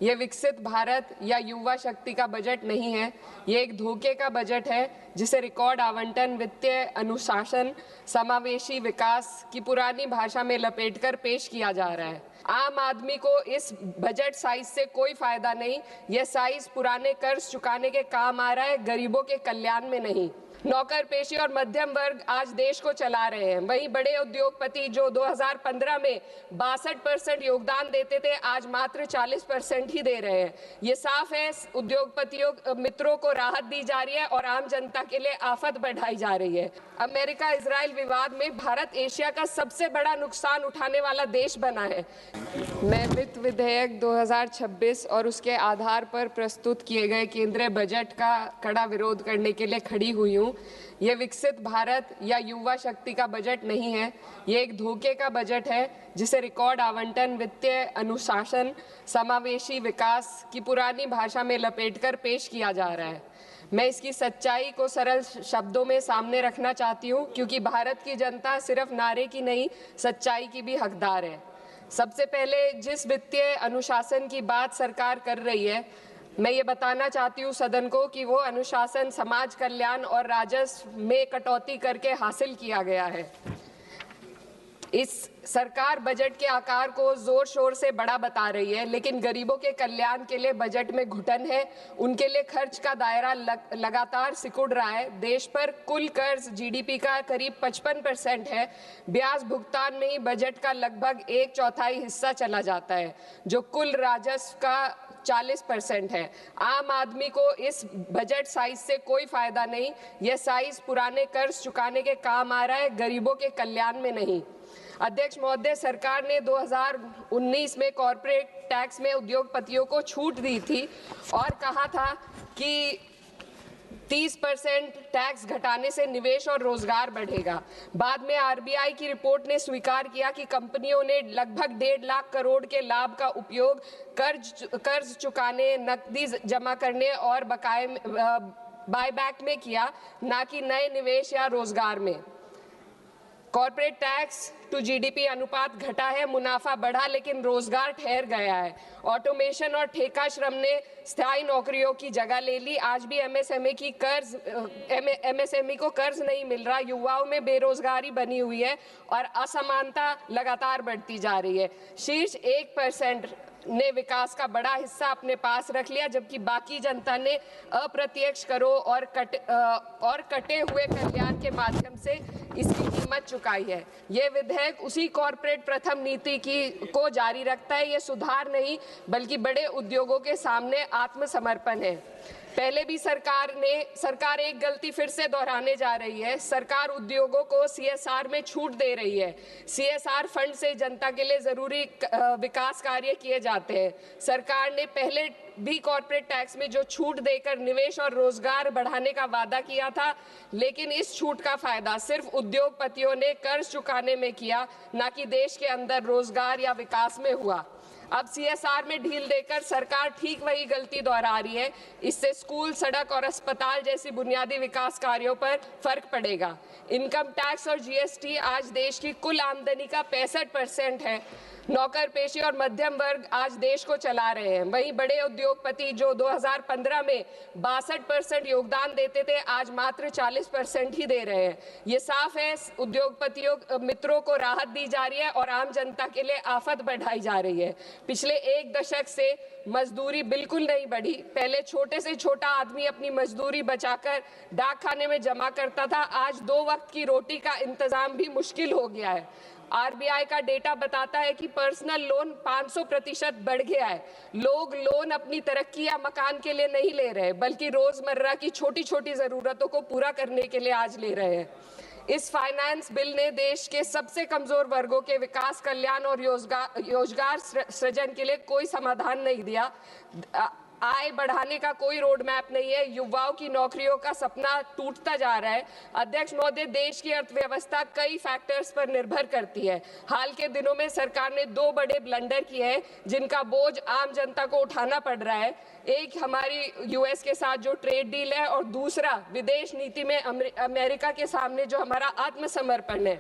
ये विकसित भारत या युवा शक्ति का बजट नहीं है, ये एक धोखे का बजट है जिसे रिकॉर्ड आवंटन, वित्तीय अनुशासन, समावेशी विकास की पुरानी भाषा में लपेटकर पेश किया जा रहा है। आम आदमी को इस बजट साइज से कोई फायदा नहीं। यह साइज पुराने कर्ज चुकाने के काम आ रहा है, गरीबों के कल्याण में नहीं। नौकर पेशी और मध्यम वर्ग आज देश को चला रहे हैं, वहीं बड़े उद्योगपति जो 2015 में 62% योगदान देते थे, आज मात्र 40% ही दे रहे हैं। ये साफ है, उद्योगपतियों मित्रों को राहत दी जा रही है और आम जनता के लिए आफत बढ़ाई जा रही है। अमेरिका इजराइल विवाद में भारत एशिया का सबसे बड़ा नुकसान उठाने वाला देश बना है। मैं वित्त विधेयक 2026 और उसके आधार पर प्रस्तुत किए गए केंद्रीय बजट का कड़ा विरोध करने के लिए खड़ी हुई हूँ। ये विकसित भारत या युवा शक्ति का बजट नहीं है, ये एक धोखे का बजट है जिसे रिकॉर्ड आवंटन, वित्तीय अनुशासन, समावेशी विकास की पुरानी भाषा में लपेटकर पेश किया जा रहा है। मैं इसकी सच्चाई को सरल शब्दों में सामने रखना चाहती हूँ, क्योंकि भारत की जनता सिर्फ नारे की नहीं, सच्चाई की भी हकदार है। सबसे पहले जिस वित्तीय अनुशासन की बात सरकार कर रही है, मैं ये बताना चाहती हूँ सदन को कि वो अनुशासन समाज कल्याण और राजस्व में कटौती करके हासिल किया गया है। इस सरकार बजट के आकार को जोर शोर से बड़ा बता रही है, लेकिन गरीबों के कल्याण के लिए बजट में घुटन है। उनके लिए खर्च का दायरा लगातार सिकुड़ रहा है। देश पर कुल कर्ज जीडीपी का करीब 55% है। ब्याज भुगतान में ही बजट का लगभग 1/4 हिस्सा चला जाता है, जो कुल राजस्व का 40% है। आम आदमी को इस बजट साइज से कोई फायदा नहीं। यह साइज पुराने कर्ज चुकाने के काम आ रहा है, गरीबों के कल्याण में नहीं। अध्यक्ष महोदय, सरकार ने 2019 में कॉर्पोरेट टैक्स में उद्योगपतियों को छूट दी थी और कहा था कि 30% टैक्स घटाने से निवेश और रोजगार बढ़ेगा। बाद में आरबीआई की रिपोर्ट ने स्वीकार किया कि कंपनियों ने लगभग 1.5 लाख करोड़ के लाभ का उपयोग कर्ज चुकाने, नकदी जमा करने और बकाये बायबैक में किया, ना कि नए निवेश या रोजगार में। कॉर्पोरेट टैक्स टू जीडीपी अनुपात घटा है, मुनाफा बढ़ा, लेकिन रोजगार ठहर गया है। ऑटोमेशन और ठेका श्रम ने स्थायी नौकरियों की जगह ले ली। आज भी एमएसएमई को कर्ज नहीं मिल रहा। युवाओं में बेरोजगारी बनी हुई है और असमानता लगातार बढ़ती जा रही है। शीर्ष 1% ने विकास का बड़ा हिस्सा अपने पास रख लिया, जबकि बाकी जनता ने अप्रत्यक्ष करों और कटे हुए कल्याण के माध्यम से इसकी कीमत चुकाई है। ये विधेयक उसी कॉर्पोरेट प्रथम नीति को जारी रखता है। ये सुधार नहीं, बल्कि बड़े उद्योगों के सामने आत्मसमर्पण है। पहले भी सरकार एक गलती फिर से दोहराने जा रही है। सरकार उद्योगों को सीएसआर में छूट दे रही है। सीएसआर फंड से जनता के लिए जरूरी विकास कार्य किए जाते हैं। सरकार ने पहले भी कॉर्पोरेट टैक्स में जो छूट देकर निवेश और रोजगार बढ़ाने का वादा किया था, लेकिन इस छूट का फायदा सिर्फ उद्योगपतियों ने कर्ज चुकाने में किया, ना कि देश के अंदर रोजगार या विकास में हुआ। अब सीएसआर में ढील देकर सरकार ठीक वही गलती दोहरा रही है। इससे स्कूल, सड़क और अस्पताल जैसी बुनियादी विकास कार्यों पर फर्क पड़ेगा। इनकम टैक्स और जीएसटी आज देश की कुल आमदनी का 65% है। नौकर पेशी और मध्यम वर्ग आज देश को चला रहे हैं, वहीं बड़े उद्योगपति जो 2015 में 62% योगदान देते थे, आज मात्र 40% ही दे रहे हैं। ये साफ है, उद्योगपतियों मित्रों को राहत दी जा रही है और आम जनता के लिए आफत बढ़ाई जा रही है। पिछले 1 दशक से मजदूरी बिल्कुल नहीं बढ़ी। पहले छोटे से छोटा आदमी अपनी मजदूरी बचाकर डाक खाने में जमा करता था, आज 2 वक्त की रोटी का इंतजाम भी मुश्किल हो गया है। आरबीआई का डेटा बताता है कि पर्सनल लोन 500% बढ़ गया है। लोग लोन अपनी तरक्की या मकान के लिए नहीं ले रहे, बल्कि रोजमर्रा की छोटी छोटी जरूरतों को पूरा करने के लिए आज ले रहे हैं। इस फाइनेंस बिल ने देश के सबसे कमजोर वर्गों के विकास, कल्याण और रोजगार सृजन के लिए कोई समाधान नहीं दिया। आय बढ़ाने का कोई रोड मैप नहीं है। युवाओं की नौकरियों का सपना टूटता जा रहा है। अध्यक्ष महोदय, देश की अर्थव्यवस्था कई फैक्टर्स पर निर्भर करती है। हाल के दिनों में सरकार ने 2 बड़े ब्लंडर किए हैं जिनका बोझ आम जनता को उठाना पड़ रहा है। एक हमारी यूएस के साथ जो ट्रेड डील है और दूसरा विदेश नीति में अमेरिका के सामने जो हमारा आत्मसमर्पण है।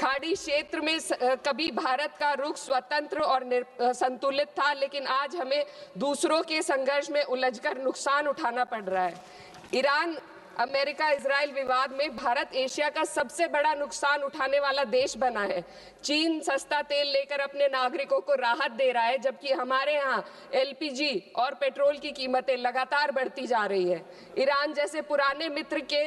खाड़ी क्षेत्र में कभी भारत का रुख स्वतंत्र और संतुलित था, लेकिन आज हमें दूसरों के संघर्ष में उलझकर नुकसान उठाना पड़ रहा है। ईरान अमेरिका इजराइल विवाद में भारत एशिया का सबसे बड़ा नुकसान उठाने वाला देश बना है। चीन सस्ता तेल लेकर अपने नागरिकों को राहत दे रहा है, जबकि हमारे यहाँ एलपीजी और पेट्रोल की कीमतें लगातार बढ़ती जा रही है। ईरान जैसे पुराने मित्र के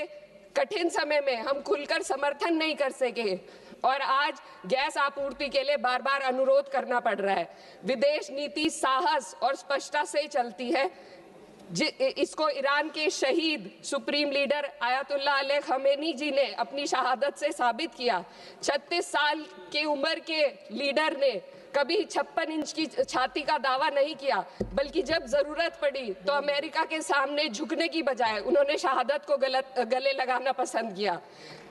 कठिन समय में हम खुलकर समर्थन नहीं कर सके और आज गैस आपूर्ति के लिए बार बार अनुरोध करना पड़ रहा है। विदेश नीति साहस और स्पष्टता से चलती है। इसको ईरान के शहीद supreme leader Ayatollah Ali Khamenei ji ने अपनी शहादत से साबित किया। 36 साल की उम्र के लीडर ने कभी 56 इंच की छाती का दावा नहीं किया, बल्कि जब जरूरत पड़ी तो अमेरिका के सामने झुकने की बजाय उन्होंने शहादत को गले लगाना पसंद किया।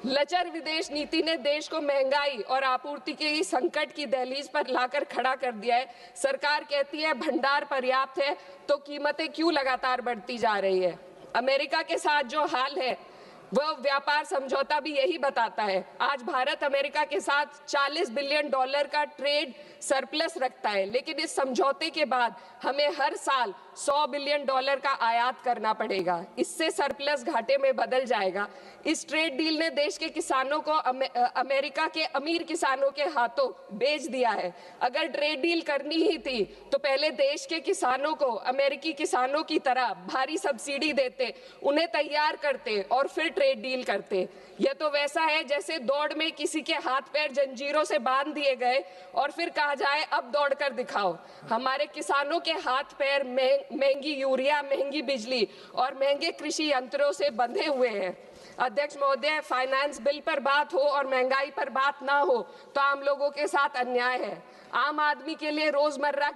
लचर विदेश नीति ने देश को महंगाई और आपूर्ति के संकट की दहलीज पर लाकर खड़ा कर दिया है। सरकार कहती है भंडार पर्याप्त है, तो कीमतें क्यों लगातार बढ़ती जा रही है। अमेरिका के साथ जो हाल है वह व्यापार समझौता भी यही बताता है। आज भारत अमेरिका के साथ $40 बिलियन का ट्रेड सरप्लस रखता है, लेकिन इस समझौते के बाद हमें हर साल $100 बिलियन का आयात करना पड़ेगा। इससे सरप्लस घाटे में बदल जाएगा। इस ट्रेड डील ने देश के किसानों को अमेरिका के अमीर किसानों के हाथों बेच दिया है। अगर ट्रेड डील करनी ही थी तो पहले देश के किसानों को अमेरिकी किसानों की तरह भारी सब्सिडी देते, उन्हें तैयार करते और फिर ट्रेड डील करते। यह तो वैसा है जैसे दौड़ में किसी के हाथ पैर जंजीरों से बांध दिए गए और फिर कहा जाए अब दौड़ कर दिखाओ। हमारे किसानों के हाथ पैर महंगी यूरिया, महंगी बिजली और महंगे कृषि यंत्रों से बंधे हुए हैं। अध्यक्ष महोदय, फाइनेंस बिल पर बात हो और महंगाई पर बात ना हो तो आम लोगों के साथ अन्याय है। आम आदमी के लिए रोजमर्रा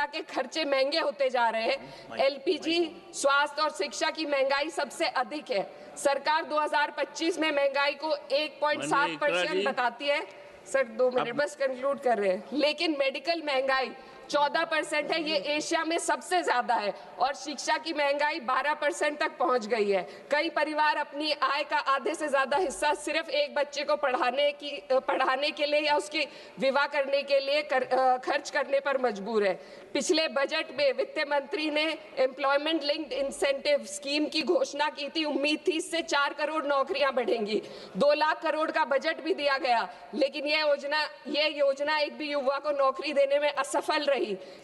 के खर्चे महंगे होते जा रहे हैं। एलपीजी, स्वास्थ्य और शिक्षा की महंगाई सबसे अधिक है। सरकार 2025 में महंगाई को 1.7% बताती है। सर 2 मिनट बस कंक्लूड कर रहे हैं। लेकिन मेडिकल महंगाई 14% है, ये एशिया में सबसे ज्यादा है और शिक्षा की महंगाई 12% तक पहुंच गई है। कई परिवार अपनी आय का आधे से ज्यादा हिस्सा सिर्फ एक बच्चे को पढ़ाने के लिए या उसकी विवाह करने के लिए खर्च करने पर मजबूर है। पिछले बजट में वित्त मंत्री ने एम्प्लॉयमेंट लिंक्ड इंसेंटिव स्कीम की घोषणा की थी। उम्मीद थी इससे 4 करोड़ नौकरियां बढ़ेंगी। 2 लाख करोड़ का बजट भी दिया गया, लेकिन ये योजना एक भी युवा को नौकरी देने में असफल रही।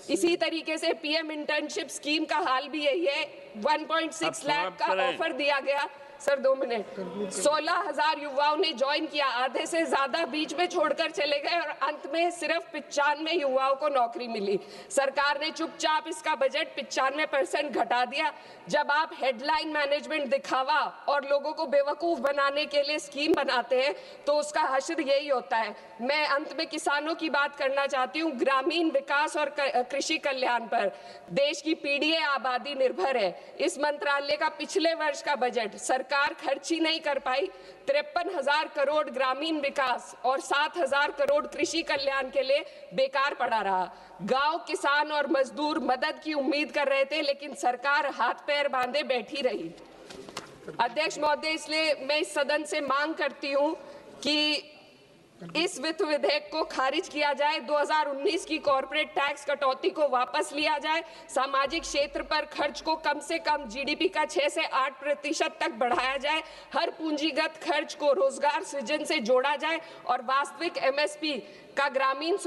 इसी तरीके से पीएम इंटर्नशिप स्कीम का हाल भी यही है। 1.6 लाख का ऑफर दिया गया। Sir 2 minute. 16,000 युवाओं ने ज्वाइन किया, आधे से ज्यादा बीच में छोड़कर चले गए और अंत में सिर्फ 95 युवाओं को नौकरी मिली। सरकार ने चुपचाप इसका बजट 95% घटा दिया। जब आप हेडलाइन मैनेजमेंट, दिखावा और लोगों को बेवकूफ बनाने के लिए स्कीम बनाते हैं तो उसका हश्र यही होता है। मैं अंत में किसानों की बात करना चाहती हूँ। ग्रामीण विकास और कृषि कल्याण पर देश की पीढ़ी आबादी निर्भर है। इस मंत्रालय का पिछले वर्ष का बजट सरकार खर्च ही नहीं कर पाई। 53,000 करोड़ ग्रामीण विकास और 7,000 करोड़ कृषि कल्याण के लिए बेकार पड़ा रहा। गांव, किसान और मजदूर मदद की उम्मीद कर रहे थे, लेकिन सरकार हाथ पैर बांधे बैठी रही। अध्यक्ष महोदय, इसलिए मैं इस सदन से मांग करती हूं कि इस वित्त विधेयक को खारिज किया जाए। 2019 की कॉर्पोरेट टैक्स कटौती को वापस लिया जाए। सामाजिक क्षेत्र पर खर्च को कम से कम जीडीपी का 6 से 8% तक बढ़ाया जाए। हर पूंजीगत खर्च को रोजगार सृजन से जोड़ा जाए और वास्तविक एमएसपी का ग्रामीण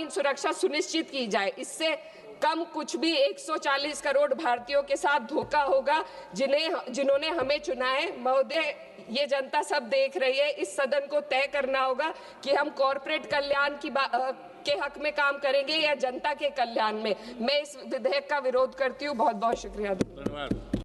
सुरक्षा सुनिश्चित की जाए। इससे कम कुछ भी 140 करोड़ भारतीयों के साथ धोखा होगा जिन्होंने हमें चुना है। महोदय, ये जनता सब देख रही है। इस सदन को तय करना होगा कि हम कॉर्पोरेट कल्याण के हक में काम करेंगे या जनता के कल्याण में। मैं इस विधेयक का विरोध करती हूँ। बहुत बहुत शुक्रिया। धन्यवाद।